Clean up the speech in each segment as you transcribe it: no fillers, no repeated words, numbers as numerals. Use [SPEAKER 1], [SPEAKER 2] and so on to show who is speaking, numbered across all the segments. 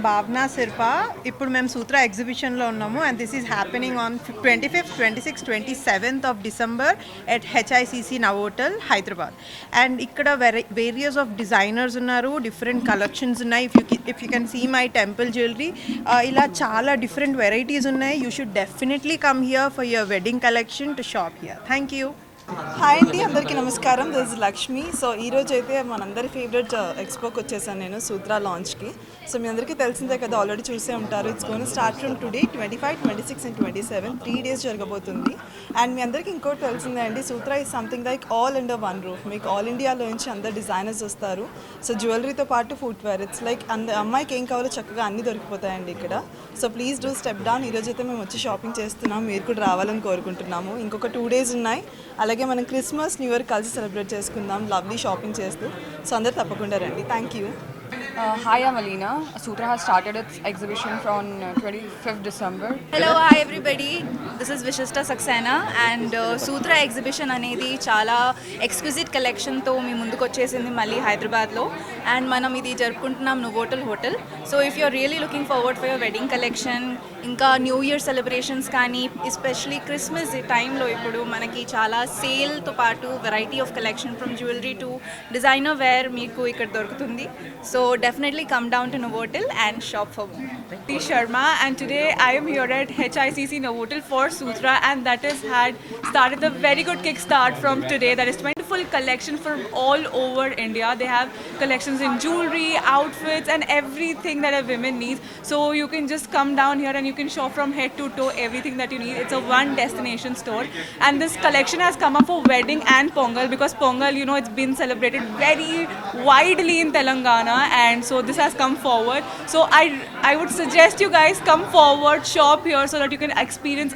[SPEAKER 1] భావన శిల్ప. ఇప్పుడు మేము సూత్ర ఎగ్జిబిషన్లో ఉన్నాము and this is happening on 25th, 26th, 27th of December at HICC Novotel, Hyderabad. And ఇక్కడ వేరియస్ ఆఫ్ డిజైనర్స్ ఉన్నారు, డిఫరెంట్ కలెక్షన్స్ ఉన్నాయి. If you can see my temple jewellery, ఇలా చాలా డిఫరెంట్ వెరైటీస్ ఉన్నాయి. You should definitely come here for your wedding collection to shop here. Thank you.
[SPEAKER 2] Hi అండి, అందరికీ నమస్కారం. This is Lakshmi. So ఈరోజు అయితే మనందరి ఫేవరెట్ ఎక్స్పోకి వచ్చేసాను నేను, సూత్రా లాంచ్కి. సో మీ అందరికీ తెలిసిందే కదా, ఆల్రెడీ చూసే ఉంటారు. It's gonna start from today 25, 26 and 27, 3 days జరగబోతుంది. అండ్ మీ అందరికీ ఇంకోటి తెలిసిందే అండి, Sutra is something like all under one roof. మీకు ఆల్ ఇండియాలో నుంచి అందరు డిజైనర్స్ వస్తారు. సో జ్యువెలరీతో పాటు ఫుట్వేర్, ఇట్స్ లైక్ అమ్మాయికి ఏం కావాలో చక్కగా అన్నీ దొరికిపోతాయండి ఇక్కడ. So please do step down. ఈరోజు అయితే మేము వచ్చి షాపింగ్ చేస్తున్నాం, మీరు కూడా రావాలని కోరుకుంటున్నాము. ఇంకొక 2 days ఉన్నాయి. అలాగే మనం క్రిస్మస్, న్యూ ఇయర్ కలిసి సెలబ్రేట్ చేసుకుందాం లవ్లీ షాపింగ్ చేస్తూ. సో అందరు తప్పకుండా రండి. Thank you.
[SPEAKER 3] Hi, I'm Alina. Sutra has started its exhibition from 25th December.
[SPEAKER 4] Hello, hi everybody. This is Vishishta Saxena and Sutra exhibition అనేది చాలా ఎక్స్క్లూజివ్ కలెక్షన్తో మీ ముందుకు వచ్చేసింది మళ్ళీ హైదరాబాద్లో. అండ్ మనం ఇది జరుపుకుంటున్నాం Novotel hotel. So if you're really looking forward for your wedding collection, ఇంకా న్యూ ఇయర్ సెలబ్రేషన్స్ కానీ, ఎస్పెషలీ క్రిస్మస్ టైంలో ఇప్పుడు మనకి చాలా సేల్తో పాటు variety of collection from jewellery to designer wear మీకు ఇక్కడ దొరుకుతుంది. సో definitely come down to Novotel and shop for more.
[SPEAKER 5] T. Sharma, and today I am here at HICC Novotel for Sutra, and that has started a very good kickstart from today. That is 20 full collection from all over India. They have collections in jewelry, outfits and everything that a woman needs. So you can just come down here and you can shop from head to toe everything that you need. It's a one destination store, and this collection has come up for wedding and Pongal, because Pongal, you know, it's been celebrated very widely in Telangana, and so this has come forward. So I would suggest you guys come forward, shop here, so that you can experience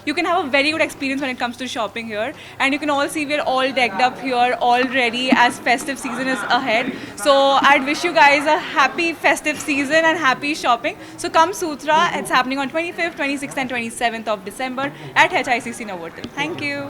[SPEAKER 5] you can have a very good experience when it comes to shopping here. And you can all see we're all decked up here already as festive season is ahead. So I'd wish you guys a happy festive season and happy shopping. So come Sutra. It's happening on 25th, 26th and 27th of December at HICC Novotel. Thank you.